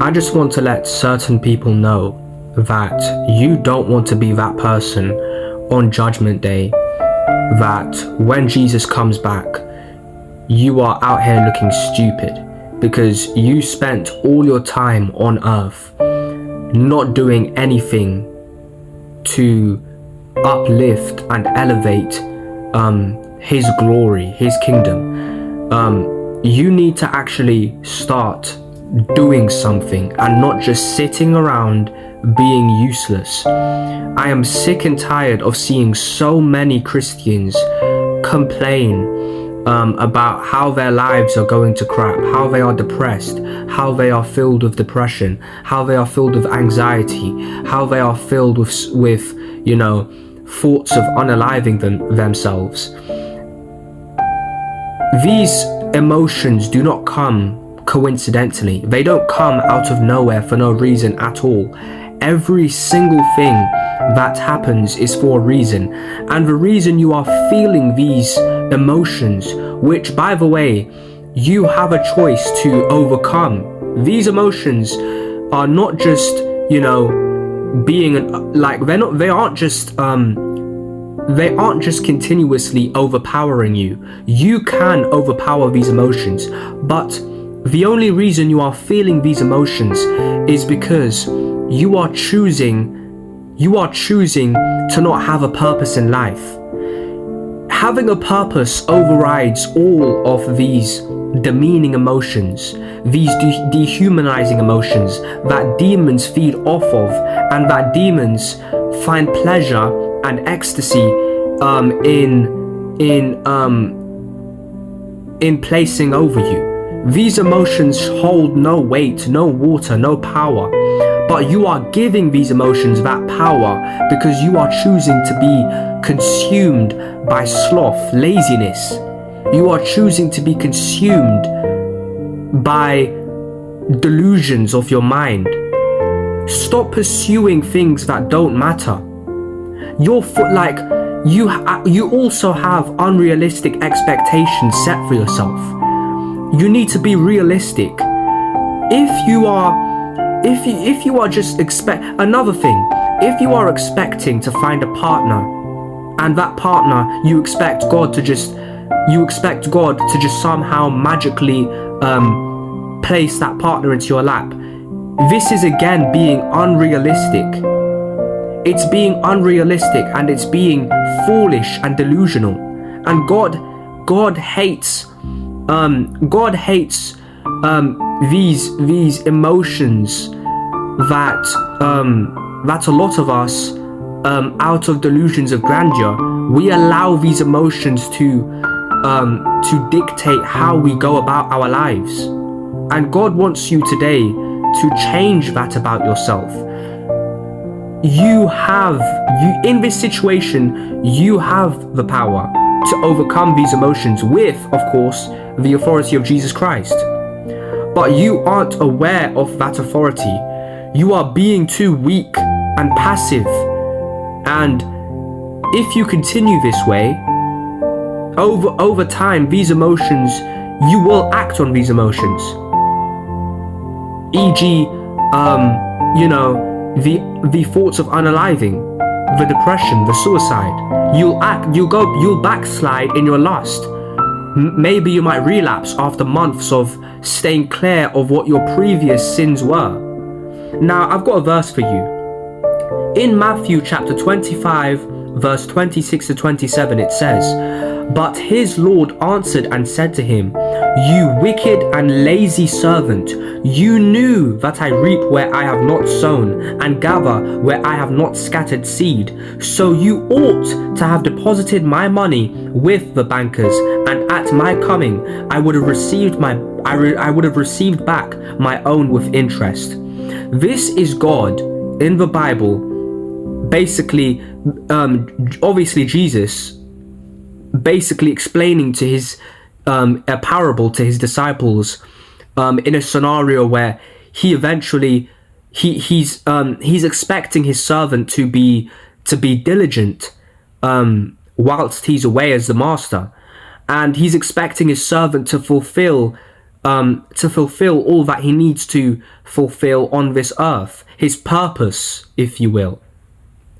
I just want to let certain people know that you don't want to be that person on Judgment Day, that when Jesus comes back, you are out here looking stupid because you spent all your time on earth not doing anything to uplift and elevate his glory, his kingdom. You need to actually start doing something and not just sitting around being useless. I am sick and tired of seeing so many Christians complain about how their lives are going to crap, how they are depressed, how they are filled with depression, how they are filled with anxiety, how they are filled with you know, thoughts of unaliving themselves. These emotions do not come coincidentally. They don't come out of nowhere for no reason at all. Every single thing that happens is for a reason, and the reason you are feeling these emotions, which by the way you have a choice to overcome. These emotions are not just, you know, being like they aren't just continuously overpowering you. You can overpower these emotions, but the only reason you are feeling these emotions is because you are choosing to not have a purpose in life. Having a purpose overrides all of these demeaning emotions, these dehumanizing emotions that demons feed off of, and that demons find pleasure and ecstasy in placing over you. These emotions hold no weight, no water, no power. But you are giving these emotions that power because you are choosing to be consumed by sloth, laziness. You are choosing to be consumed by delusions of your mind. Stop pursuing things that don't matter. You also have unrealistic expectations set for yourself. You need to be realistic. If you are just another thing, if you are expecting to find a partner, and that partner you expect God to just somehow magically place that partner into your lap, this is again being unrealistic. It's being unrealistic, and it's being foolish and delusional. And God hates these emotions that a lot of us, out of delusions of grandeur, we allow these emotions to dictate how we go about our lives. And God wants you today to change that about yourself. In this situation, you have the power to overcome these emotions with, of course, the authority of Jesus Christ. But you aren't aware of that authority. You are being too weak and passive. And if you continue this way, over time, these emotions, you will act on these emotions. E.g., the thoughts of unaliving, the depression, the suicide. You'll backslide in your lust. Maybe you might relapse after months of staying clear of what your previous sins were. Now, I've got a verse for you. In Matthew chapter 25, verse 26 to 27, it says, "But his Lord answered and said to him, You wicked and lazy servant, you knew that I reap where I have not sown, and gather where I have not scattered seed. So you ought to have deposited my money with the bankers, and at my coming I would have received back my own with interest." This is God in the Bible, basically, obviously Jesus, basically explaining to a parable to his disciples, in a scenario where he eventually he's expecting his servant to be diligent whilst he's away as the master, and he's expecting his servant to fulfill to fulfill all that he needs to fulfill on this earth, his purpose, if you will.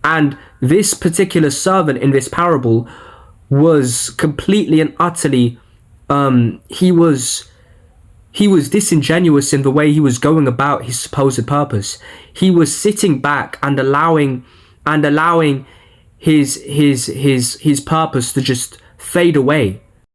And this particular servant in this parable was completely and utterly, he was disingenuous in the way he was going about his supposed purpose. He was sitting back and allowing his purpose to just fade away.